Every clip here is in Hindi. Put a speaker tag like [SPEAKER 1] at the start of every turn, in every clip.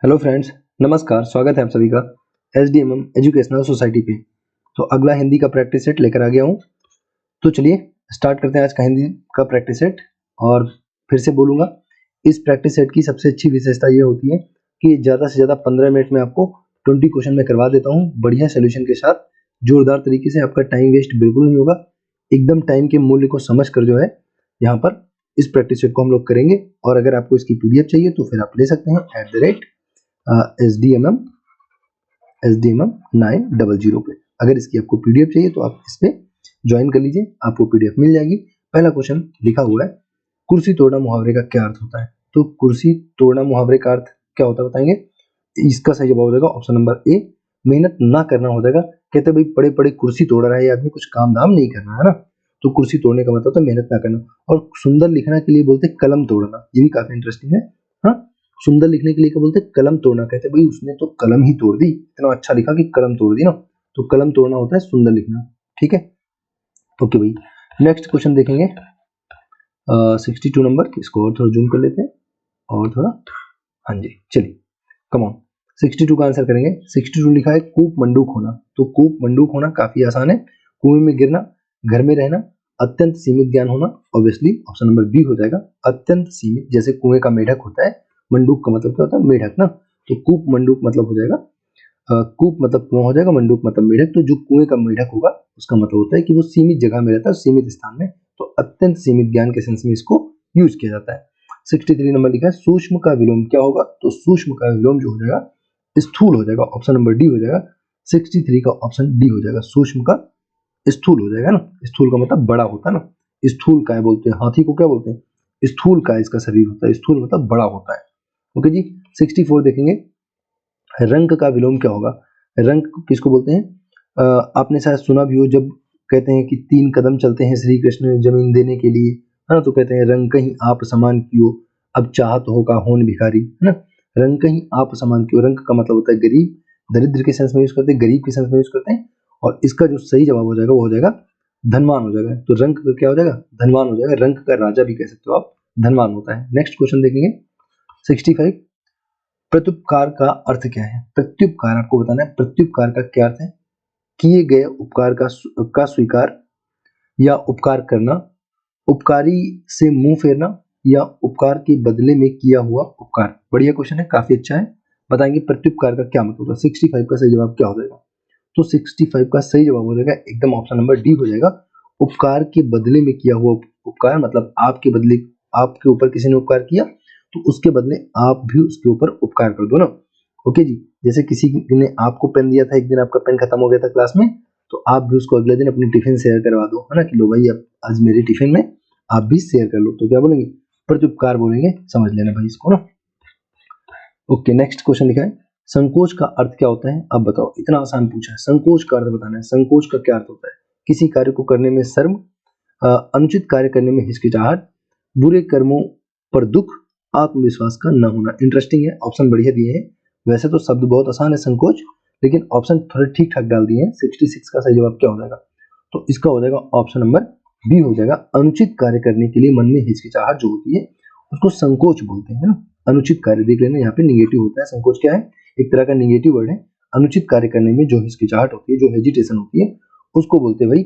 [SPEAKER 1] हेलो फ्रेंड्स, नमस्कार। स्वागत है आप सभी का SDMM एजुकेशनल सोसाइटी पे। तो अगला हिंदी का प्रैक्टिस सेट लेकर आ गया हूँ। तो चलिए स्टार्ट करते हैं आज का हिंदी का प्रैक्टिस सेट। और फिर से बोलूँगा, इस प्रैक्टिस सेट की सबसे अच्छी विशेषता ये होती है कि ज़्यादा से ज़्यादा 15 मिनट में आपको 20 क्वेश्चन में करवा देता हूँ, बढ़िया सोल्यूशन के साथ, जोरदार तरीके से। आपका टाइम वेस्ट बिल्कुल नहीं होगा, एकदम टाइम के मूल्य को समझ कर जो है यहाँ पर इस प्रैक्टिस सेट को हम लोग करेंगे। और अगर आपको इसकी PDF चाहिए तो फिर आप ले सकते हैं @SDMM 900 पे। अगर इसकी आपको PDF चाहिए तो आप इस पे ज्वाइन कर लीजिए, आपको PDF मिल जाएगी। पहला क्वेश्चन लिखा हुआ है, कुर्सी तोड़ना मुहावरे का क्या अर्थ होता है? तो कुर्सी तोड़ना मुहावरे का अर्थ क्या होता है बताएंगे। इसका सही जवाब हो जाएगा ऑप्शन नंबर ए, मेहनत ना करना हो जाएगा। कहते भाई पड़े पड़े कुर्सी तोड़ रहा है ये आदमी, कुछ काम धाम नहीं करना है ना। तो कुर्सी तोड़ने का मतलब होता है मेहनत ना करना। और सुंदर लिखना के लिए बोलते हैं कलम तोड़ना, ये भी काफी इंटरेस्टिंग है। हाँ, सुंदर लिखने के लिए क्या बोलते हैं? कलम तोड़ना। कहते भाई उसने तो कलम ही तोड़ दी, इतना अच्छा लिखा कि कलम तोड़ दी ना। तो कलम तोड़ना होता है सुंदर लिखना। ठीक है, ओके भाई। नेक्स्ट क्वेश्चन देखेंगे 62 नंबर। इसको और थोड़ा जूम कर लेते हैं और थोड़ा, हाँ जी चलिए कम ऑन। 62 का आंसर करेंगे। 62 लिखा है कूप मंडूक होना। तो कूप मंडूक होना काफी आसान है। कुएं में गिरना, घर में रहना, अत्यंत सीमित ज्ञान होना। ऑब्वियसली ऑप्शन नंबर बी हो जाएगा, अत्यंत सीमित। जैसे कुएं का मेढक होता है, मंडूक का मतलब क्या होता है? मेढक ना। तो कूप मंडूक मतलब हो जाएगा, कूप मतलब कुआं हो जाएगा, मंडूक मतलब मेढक। तो जो कुएं का मेढक होगा उसका मतलब होता है कि वो सीमित जगह में रहता है, सीमित स्थान में। तो अत्यंत सीमित ज्ञान के सेंस में इसको यूज किया जाता है। 63 नंबर लिखा है सूक्ष्म का विलोम क्या होगा? तो सूक्ष्म का विलोम जो हो जाएगा स्थूल हो जाएगा, ऑप्शन नंबर डी हो जाएगा। 63 का ऑप्शन डी हो जाएगा, सूक्ष्म का स्थूल हो जाएगा ना। स्थूल का मतलब बड़ा होता है ना। स्थूल काय बोलते हैं? हाथी को क्या बोलते हैं? स्थूल काय इसका शरीर होता है, स्थूल मतलब बड़ा होता है। ओके जी। 64 देखेंगे, रंक का विलोम क्या होगा? रंक किसको बोलते हैं? आपने शायद सुना भी हो, जब कहते हैं कि 3 कदम चलते हैं श्री कृष्ण जमीन देने के लिए, है ना। तो कहते हैं रंग कहीं आप समान कियो, अब चाहत हो का होन भिखारी, है ना। रंग कहीं आप समान कियो, रंग का मतलब होता है गरीब, दरिद्र के सेंस में यूज करते हैं, गरीब के सेंस में यूज करते हैं। और इसका जो सही जवाब हो जाएगा वो हो जाएगा धनवान हो जाएगा। तो रंग का क्या हो जाएगा? धनवान हो जाएगा। रंग का राजा भी कह सकते हो आप, धनवान होता है। नेक्स्ट क्वेश्चन देखेंगे 65, प्रत्युपकार का अर्थ क्या है? प्रत्युपकार आपको बताना है, प्रत्युपकार का क्या अर्थ है? किए गए उपकार का स्वीकार या उपकार करना, उपकारी से मुंह फेरना, या उपकार के बदले में किया हुआ उपकार। बढ़िया क्वेश्चन है, काफी अच्छा है। बताएंगे प्रत्युपकार का क्या मतलब होगा। 65 का सही जवाब क्या हो जाएगा? तो 65 का सही जवाब हो जाएगा एकदम ऑप्शन नंबर डी हो जाएगा, उपकार के बदले में किया हुआ उपकार। मतलब आपके बदले, आपके ऊपर किसी ने उपकार किया तो उसके बदले आप भी उसके ऊपर उपकार कर दो ना। ओके जी। जैसे किसी ने आपको पेन दिया था, एक दिन आपका पेन खत्म हो गया था क्लास में, तो आप भी उसको अगले दिन अपनी टिफिन शेयर करवा दो, है ना, कि लो भाई अब आज मेरे टिफिन में आप भी शेयर कर लो। तो क्या बोलेंगे? प्रत्युपकार बोलेंगे। समझ लेना भाई इसको ना। ओके, नेक्स्ट क्वेश्चन लिखा है, संकोच का अर्थ क्या होता है? अब बताओ, इतना आसान पूछा है, संकोच का अर्थ बताना है। संकोच का क्या अर्थ होता है? किसी कार्य को करने में शर्म, अनुचित कार्य करने में हिचकिचाहट, बुरे कर्मों पर दुख, आत्मविश्वास का न होना। इंटरेस्टिंग है, ऑप्शन बढ़िया दिए हैं। वैसे तो शब्द बहुत आसान है संकोच, लेकिन ऑप्शन थोड़े ठीक ठाक डाल दिए हैं। 66 का सही जवाब क्या हो जाएगा? तो इसका हो जाएगा ऑप्शन नंबर बी हो जाएगा, अनुचित कार्य करने के लिए मन में हिचकिचाहट जो होती है उसको संकोच बोलते हैं ना। अनुचित कार्य देख लेना, यहाँ पे निगेटिव होता है। संकोच क्या है? एक तरह का निगेटिव वर्ड है। अनुचित कार्य करने में जो हिचकिचाहट होती है, जो हेजिटेशन होती है, उसको बोलते हैं भाई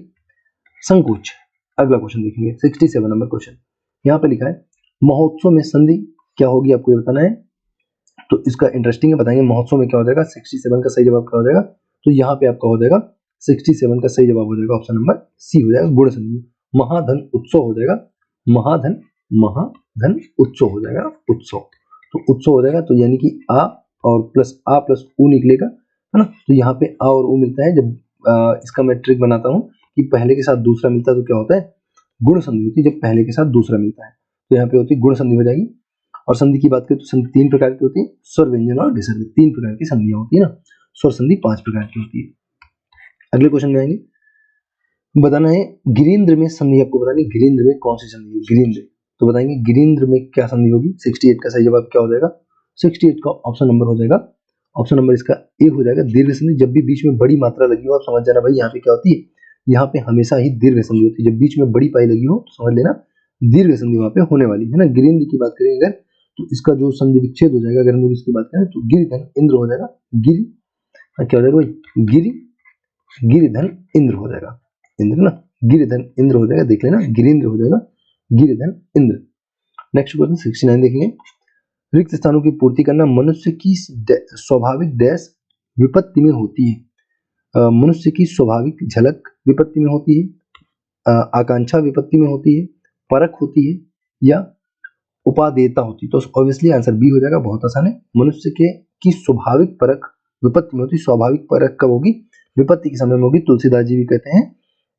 [SPEAKER 1] संकोच। अगला क्वेश्चन देखेंगे 67 नंबर क्वेश्चन। यहाँ पे लिखा है महोत्सव में संधि क्या होगी, आपको ये बताना है। तो इसका इंटरेस्टिंग है, बताएंगे महोत्सव में क्या हो जाएगा। 67 का सही जवाब क्या हो जाएगा? तो यहाँ पे आपका हो जाएगा 67 का सही जवाब हो जाएगा ऑप्शन नंबर सी हो जाएगा, गुण संधि। महाधन उत्सव हो जाएगा, महाधन, महाधन उत्सव हो जाएगा, उत्सव। तो उत्सव हो जाएगा, तो यानी कि आ प्लस उ निकलेगा, है ना। तो यहाँ पे आ और उ मिलता है। जब इसका मैं ट्रिक बनाता हूँ कि पहले के साथ दूसरा मिलता है तो क्या होता है? गुण संधि होती है। जब पहले के साथ दूसरा मिलता है तो यहाँ पे होती है गुण संधि हो जाएगी। और संधि की बात करें तो संधि 3 प्रकार की होती है, स्वर, व्यंजन और विसर्ग। 3 प्रकार की संधियां होती है ना। स्वर संधि 5 प्रकार की होती है। अगले क्वेश्चन में आएंगे, बताना है गिरीन्द्र में संधि। आपको बतानी है गिरीन्द्र में कौन सी संधि है। गिरीन्द्र, तो बताएंगे गिरीन्द्र में क्या संधि होगी। 68 का सही जवाब क्या हो जाएगा? 68 का ऑप्शन नंबर हो जाएगा, ऑप्शन नंबर इसका ए हो जाएगा, दीर्घ संधि। जब भी बीच में बड़ी मात्रा लगी हो, आप समझ जाना भाई यहाँ पे क्या होती है। यहाँ पे हमेशा ही दीर्घ संधि होती है। जब बीच में बड़ी पाई लगी हो तो समझ लेना दीर्घ संधि वहां पे होने वाली है ना। गिरीन्द्र की बात करें अगर, तो इसका जो संधि विच्छेद हो जाएगा, अगर हम लोग इसकी बात करें तो गिरिधन इंद्र हो जाएगा। गिरि क्या हो जाएगा भाई, गिरिधन इंद्र हो जाएगा। इंद्र ना, गिरिधन इंद्र हो जाएगा, देख लेना, गिरिंद्र हो जाएगा, गिरिधन इंद्र। नेक्स्ट क्वेश्चन 69 देखेंगे। रिक्त स्थानों की पूर्ति करना मनुष्य की स्वाभाविक डैश विपत्ति में होती है। मनुष्य की स्वाभाविक झलक विपत्ति में होती है, आकांक्षा विपत्ति में होती है, परख होती है, या उपादेयता होती है। तो ऑब्वियसली आंसर बी हो जाएगा, बहुत आसान है। मनुष्य के की स्वाभाविक परख विपत्ति में होती है। स्वाभाविक परख कब होगी, विपत्ति के समय में होगी। तुलसीदास जी भी कहते हैं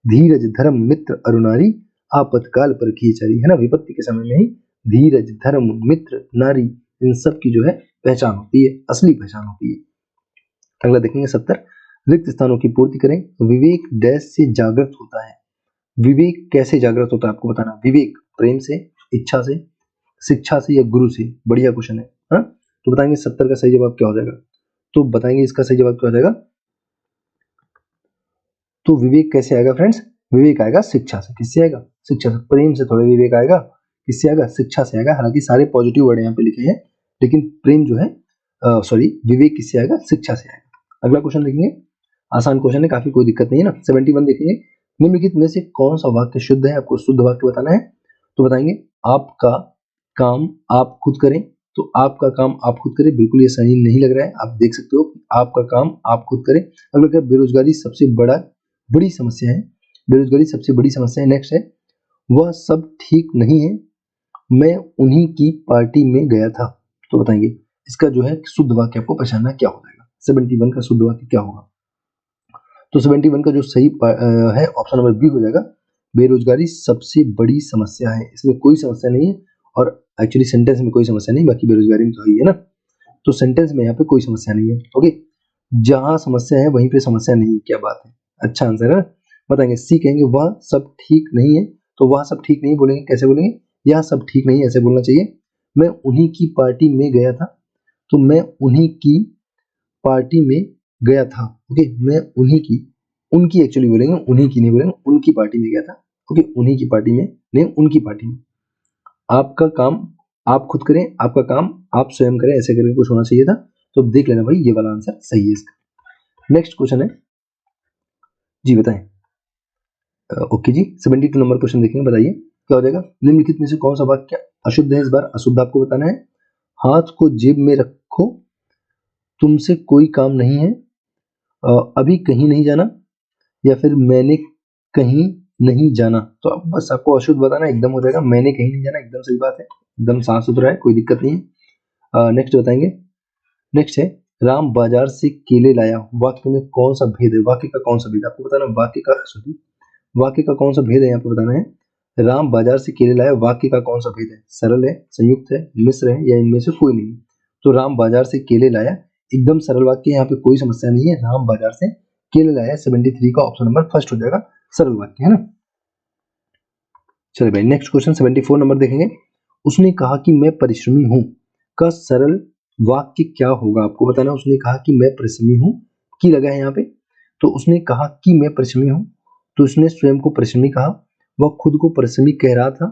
[SPEAKER 1] धीरज धर्म मित्र अरुनारी आपतकाल पर किए चारी, है ना। विपत्ति के समय में ही धीरज धर्म मित्र नारी इन सब की जो है पहचान होती है, असली पहचान होती है। अगला देखेंगे 70। रिक्त स्थानों की पूर्ति करें। विवेक डैश से जागृत होता है। विवेक कैसे जागृत होता है आपको बताना। विवेक प्रेम से, इच्छा से, शिक्षा से, या गुरु से। बढ़िया क्वेश्चन है, हाँ। तो बताएंगे 70 का सही जवाब क्या हो जाएगा। तो बताएंगे इसका सही जवाब क्या हो जाएगा। तो विवेक कैसे आएगा फ्रेंड्स, विवेक आएगा शिक्षा से। किससे आएगा, शिक्षा से। प्रेम से थोड़ा विवेक आएगा, किससे आएगा, शिक्षा से आएगा। हालांकि सारे पॉजिटिव वर्ड यहाँ पे लिखे हैं, लेकिन प्रेम जो है विवेक किससे आएगा, शिक्षा से आएगा। अगला क्वेश्चन देखेंगे, आसान क्वेश्चन है काफी, कोई दिक्कत नहीं है ना। 71 देखेंगे। निम्नलिखित में से कौन सा वाक्य शुद्ध है, आपको शुद्ध वाक्य बताना है। तो बताएंगे आपका काम आप खुद करें। तो आपका काम आप खुद करें, बिल्कुल ये सही नहीं लग रहा है, आप देख सकते हो। आपका काम आप खुद करें। अगला क्या, बेरोजगारी सबसे बड़ी समस्या है। बेरोजगारी सबसे बड़ी समस्या है। नेक्स्ट है, वह सब ठीक नहीं है, मैं उन्हीं की पार्टी में गया था। तो बताएंगे इसका जो है शुद्ध वाक्य आपको पहचानना क्या हो जाएगा। 71 का शुद्ध वाक्य क्या होगा। तो 71 का जो सही है ऑप्शन नंबर बी हो जाएगा। बेरोजगारी सबसे बड़ी समस्या है। इसमें कोई समस्या नहीं है, और एक्चुअली सेंटेंस में कोई समस्या नहीं, बाकी बेरोजगारी में तो है ना। तो सेंटेंस में यहाँ पे कोई समस्या नहीं है। ओके, जहां समस्या है वहीं पे समस्या नहीं है, क्या बात है, अच्छा आंसर है। बताएंगे सी कहेंगे वह सब ठीक नहीं है। तो वह सब ठीक नहीं बोलेंगे, कैसे बोलेंगे, यह सब ठीक नहीं है, ऐसे बोलना चाहिए। मैं उन्हीं की पार्टी में गया था। तो मैं उन्हीं की पार्टी में गया था। ओके, मैं उनकी एक्चुअली बोलेंगे, उन्हीं की नहीं बोलेंगे, उनकी पार्टी में गया था। ओके, उन्हीं की पार्टी में नहीं, उनकी पार्टी में। आपका काम आप खुद करें, आपका काम आप स्वयं करें, ऐसे करके कुछ होना चाहिए था। तो देख लेना भाई, ये वाला आंसर सही है इसका। नेक्स्ट क्वेश्चन है जी, बताएं। ओके जी, 72 नंबर क्वेश्चन देखेंगे, बताइए क्या हो जाएगा। निम्नलिखित में से कौन सा वाक्य अशुद्ध है, इस बार अशुद्ध आपको बताना है। हाथ को जेब में रखो, तुमसे कोई काम नहीं है, अभी कहीं नहीं जाना, या फिर मैंने कहीं नहीं जाना। तो अब बस आपको अशुद्ध बताना, एकदम हो जाएगा। मैंने कहीं नहीं जाना, एकदम सही बात है, एकदम साफ सुथरा है, कोई दिक्कत नहीं है। नेक्स्ट बताएंगे। नेक्स्ट है, राम बाजार से केले लाया, वाक्य में कौन सा भेद है। वाक्य का कौन सा भेद आपको बताना, वाक्य का कौन सा भेद है यहाँ पे बताना है। राम बाजार से केले लाया, वाक्य का कौन सा भेद है। सरल है, संयुक्त है, मिश्र है, या इनमें से कोई नहीं। तो राम बाजार से केले लाया एकदम सरल वाक्य, यहाँ पे कोई समस्या नहीं है। राम बाजार से केले लाया 73 का ऑप्शन नंबर फर्स्ट हो जाएगा, सरल वाक्य है ना। चलिए भाई, नेक्स्ट क्वेश्चन 74 नंबर देखेंगे। उसने कहा कि मैं परिश्रमी हूँ का सरल वाक्य क्या होगा, आपको बताना। उसने कहा कि मैं परिश्रमी हूँ, की लगा है यहाँ पे। तो उसने कहा कि मैं परिश्रमी हूँ, तो उसने स्वयं को परिश्रमी कहा, वह खुद को परिश्रमी कह रहा था,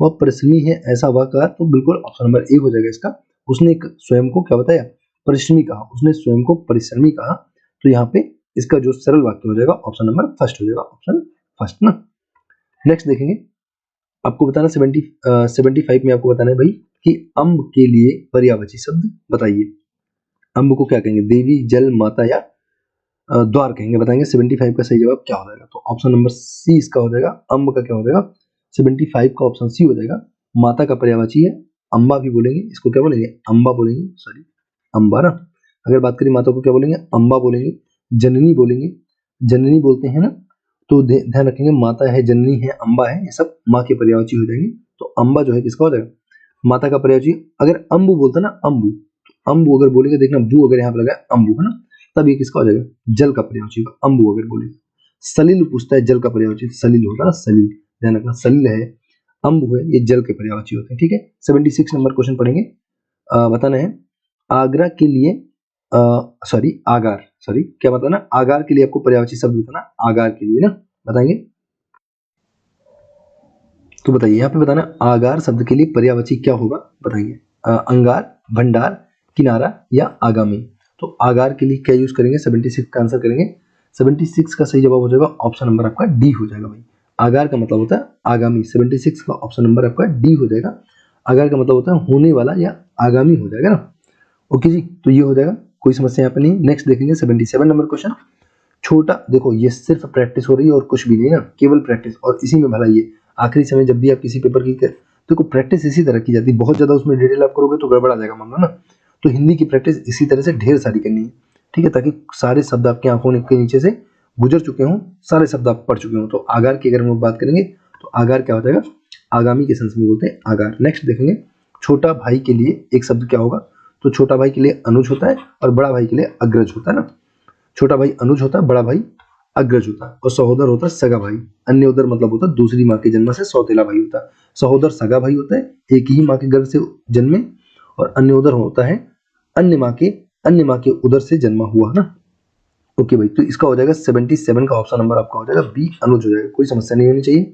[SPEAKER 1] वह परिश्रमी है ऐसा वह कहा। तो बिल्कुल ऑप्शन नंबर ए हो जाएगा इसका। उसने स्वयं को क्या बताया, परिश्रमी कहा, उसने स्वयं को परिश्रमी कहा। तो यहाँ पे इसका जो सरल वाक्य हो जाएगा ऑप्शन नंबर फर्स्ट हो जाएगा, ऑप्शन फर्स्ट ना। नेक्स्ट देखेंगे, आपको बताना 75 में आपको बताना है भाई कि अम्ब के लिए पर्यायवाची शब्द बताइए। अम्ब को क्या कहेंगे, देवी, जल, माता, या द्वार कहेंगे। बताएंगे 75 का सही जवाब क्या हो जाएगा। तो ऑप्शन नंबर सी इसका हो जाएगा। अम्ब का क्या हो जाएगा, 75 का ऑप्शन सी हो जाएगा। माता का पर्यायवाची है, अम्बा भी बोलेंगे, इसको क्या बोलेंगे, अम्बा बोलेंगे, सॉरी अम्बा ना। अगर बात करें माता को क्या बोलेंगे, अम्बा बोलेंगे। जननी बोलेंगे, जननी बोलते हैं ना। तो ध्यान रखेंगे, माता है, जननी है, अम्बा है, ये सब माँ के पर्यायवाची हो जाएंगे। तो अम्बा जो है किसका हो जाएगा, माता का पर्यायवाची। अगर अम्बु बोलता ना, अम्बु, तो अम्बु अगर बोलेंगे, देखना बू अगर यहाँ पे लगा अम्बु है ना, तब ये किसका हो जाएगा, जल का पर्यायवाची होगा, अम्बु अगर बोलेंगे। सलिल पूछता है, जल का पर्यायवाची सलिल होगा ना, सलिल, ध्यान रखना, सलिल है, अम्बु है, ये जल के पर्यायवाची होते हैं। ठीक है, 76 नंबर क्वेश्चन पढ़ेंगे। बताना है आगरा के लिए आगार, क्या बताना, आगार के लिए आपको पर्यायवाची शब्द बताना, आगार के लिए ना, बताएंगे। तो बताइए यहाँ पे बताना आगार शब्द के लिए पर्यायवाची क्या होगा, बताइए। अंगार, भंडार, किनारा या आगामी। तो आगार के लिए क्या यूज करेंगे, 76 का आंसर करेंगे। 76 का सही जवाब हो जाएगा ऑप्शन नंबर आपका डी हो जाएगा भाई। आगार का मतलब होता है आगामी, 76 का ऑप्शन नंबर आपका डी हो जाएगा। आगार का मतलब होता है होने वाला या आगामी हो जाएगा ना। ओके जी, तो ये हो जाएगा, कोई समस्या यहाँ पे नहीं। नेक्स्ट देखेंगे 77 नंबर क्वेश्चन। छोटा, देखो ये सिर्फ प्रैक्टिस हो रही है और कुछ भी नहीं ना, केवल प्रैक्टिस, और इसी में भलाई है। आखिरी समय जब भी आप किसी पेपर की देखो प्रैक्टिस इसी तरह की जाती है, बहुत ज्यादा उसमें डिटेल आप करोगे तो गड़बड़ आ जाएगा मामला ना। तो हिंदी की प्रैक्टिस इसी तरह से ढेर सारी करनी है, ठीक है, ताकि सारे शब्द आपकी आंखों के नीचे से गुजर चुके हों, सारे शब्द आप पढ़ चुके हों। तो आगार की अगर हम लोग बात करेंगे तो आगार क्या हो जाएगा, आगामी के सेंस में बोलते हैं आगार। नेक्स्ट देखेंगे छोटा भाई के लिए एक शब्द क्या होगा, तो छोटा भाई के लिए अनुज होता है और बड़ा भाई के लिए अग्रज होता है ना। छोटा भाई अनुज होता है, बड़ा भाई अग्रज होता है, और सहोदर होता है सगा भाई। अन्य उदर मतलब होता है दूसरी माँ के जन्म से सौतेला भाई होता है। सहोदर सगा भाई होता है, एक ही माँ के गर्भ से जन्मे, और अन्य उदर होता है अन्य माँ के उदर से जन्मा हुआ ना। ओके भाई, तो इसका हो जाएगा 77 का ऑप्शन नंबर आपका हो जाएगा बी अनुज हो जाएगा, कोई समस्या नहीं होनी चाहिए।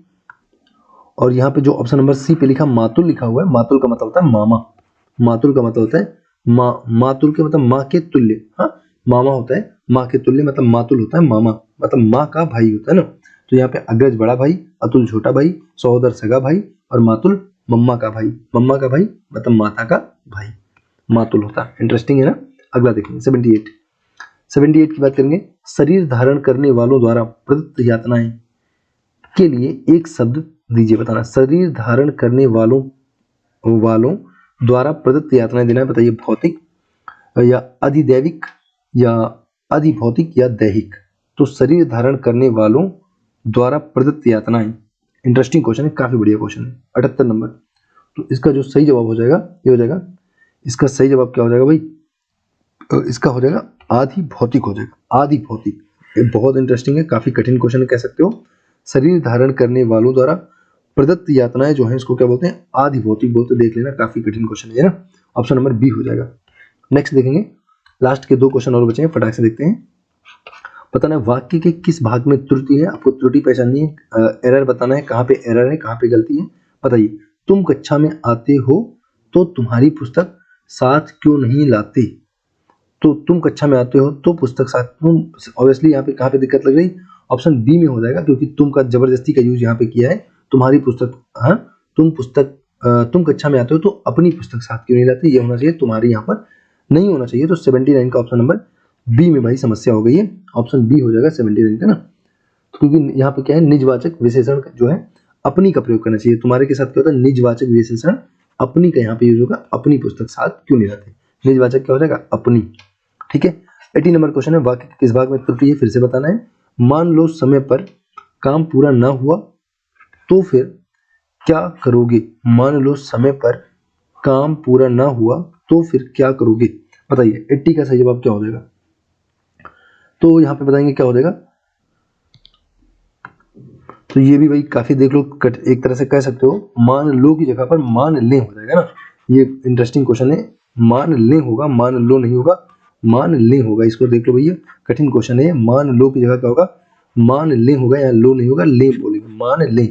[SPEAKER 1] और यहाँ पे जो ऑप्शन नंबर सी पे लिखा मातुल लिखा हुआ है, मातुल का मतलब होता है मामा। मातुल का मतलब होता है माँ, मातुल के मतलब माँ के तुल्य, हाँ मामा होता है माँ के तुल्य, मतलब मातुल होता है मामा, मतलब माँ का भाई होता है ना। तो यहाँ पे अग्रज बड़ा भाई, अतुल छोटा भाई, सहोदर सगा भाई, और मातुल मम्मा का भाई। मम्मा का भाई मतलब माता का भाई, मातुल होता है। इंटरेस्टिंग है ना। अगला देखेंगे 78 की बात करेंगे। शरीर धारण करने वालों द्वारा प्रदत्त यातनाएं के लिए एक शब्द दीजिए, बताना। शरीर धारण करने वालों द्वारा प्रदत्त यातनाएं देना है, बताइए। भौतिक या अधिदैविक या अधिभौतिक या दैहिक। तो शरीर धारण करने वालों द्वारा प्रदत्त यातनाएं, इंटरेस्टिंग क्वेश्चन है, काफी बढ़िया क्वेश्चन है। 78 नंबर। तो इसका जो सही जवाब हो जाएगा ये हो जाएगा, इसका सही जवाब क्या हो जाएगा भाई, इसका हो जाएगा आधि भौतिक हो जाएगा, आधि भौतिक। ये बहुत इंटरेस्टिंग है, काफी कठिन क्वेश्चन कह सकते हो। शरीर धारण करने वालों द्वारा प्रदत्त यातनाएं जो है इसको क्या बोलते हैं, आधि भौतिक बोलते, देख लेना, काफी कठिन क्वेश्चन है ना। ऑप्शन नंबर बी हो जाएगा। नेक्स्ट देखेंगे, लास्ट के 2 क्वेश्चन और बचे हैं, फटाक से देखते हैं। बताना है वाक्य के किस भाग में त्रुटि है, आपको त्रुटि पहचाननी है, एरर बताना है, कहाँ पे एरर है, कहाँ पे गलती है, बताइए। तुम कक्षा में आते हो तो तुम्हारी पुस्तक साथ क्यों नहीं लाते। तो तुम कक्षा में आते हो तो पुस्तक साथ, तुम ऑब्वियसली यहाँ पे कहाँ पे दिक्कत लग रही, ऑप्शन बी में हो जाएगा, क्योंकि तुम का जबरदस्ती का यूज यहाँ पे किया है। तुम्हारी पुस्तक, हाँ तुम कक्षा में आते हो तो अपनी पुस्तक साथ क्यों नहीं लाते, ये होना चाहिए, तुम्हारी यहाँ पर नहीं होना चाहिए। तो 79 का ऑप्शन नंबर बी में भाई समस्या हो गई है, ऑप्शन बी हो जाएगा 79 का ना। क्योंकि यहाँ पे क्या है, निजवाचक विशेषण जो है अपनी का प्रयोग करना चाहिए। तुम्हारे के साथ क्या होता है, निजवाचक विशेषण अपनी का यहाँ पे यूज होगा, अपनी पुस्तक साथ क्यों नहीं लाते। निजवाचक क्या हो जाएगा, अपनी, ठीक है। 80 नंबर क्वेश्चन है, वाक्य किस भाग में त्रुटि है, फिर से बताना है। मान लो समय पर काम पूरा ना हुआ तो फिर क्या करोगे। मान लो समय पर काम पूरा ना हुआ तो फिर क्या करोगे, बताइए। 80 का सही जवाब क्या हो जाएगा, तो यहाँ पे बताएंगे क्या हो जाएगा। तो ये भी भाई काफी देख लो, एक तरह से कह सकते हो मान लो की जगह पर मान ले हो जाएगा ना। ये इंटरेस्टिंग क्वेश्चन है, मान ले होगा, मान लो नहीं होगा, मान ले होगा। इसको देख लो भैया, कठिन क्वेश्चन है। मान लो की जगह क्या होगा, मान ले होगा, या लो नहीं होगा, ले बोलेंगे। मान ले,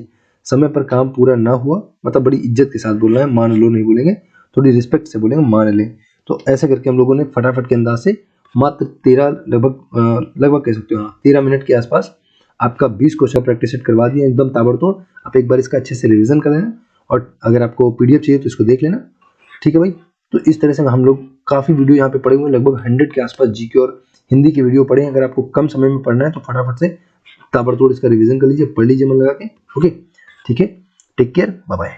[SPEAKER 1] समय पर काम पूरा ना हुआ, मतलब बड़ी इज्जत के साथ बोलना है, मान लो नहीं बोलेंगे, थोड़ी रिस्पेक्ट से बोलेंगे, मान ले। तो ऐसे करके हम लोगों ने फटाफट के अंदाज से मात्र 13 लगभग कह सकते हो, 13 मिनट के आसपास आपका 20 क्वेश्चन प्रैक्टिस सेट करवा दिया एकदम ताबड़तोड़। आप एक बार इसका अच्छे से रिवीजन कर लेना, और अगर आपको पीडीएफ चाहिए तो इसको देख लेना, ठीक है भाई। तो इस तरह से हम लोग काफी वीडियो यहाँ पे पढ़े हुए, लगभग 100 के आसपास जीके और हिंदी के वीडियो पढ़े हैं। अगर आपको कम समय में पढ़ना है तो फटाफट से ताबड़तोड़ इसका रिवीजन कर लीजिए, पढ़ लीजिए मन लगा के। ओके, ठीक है, टेक केयर, बाय बाय।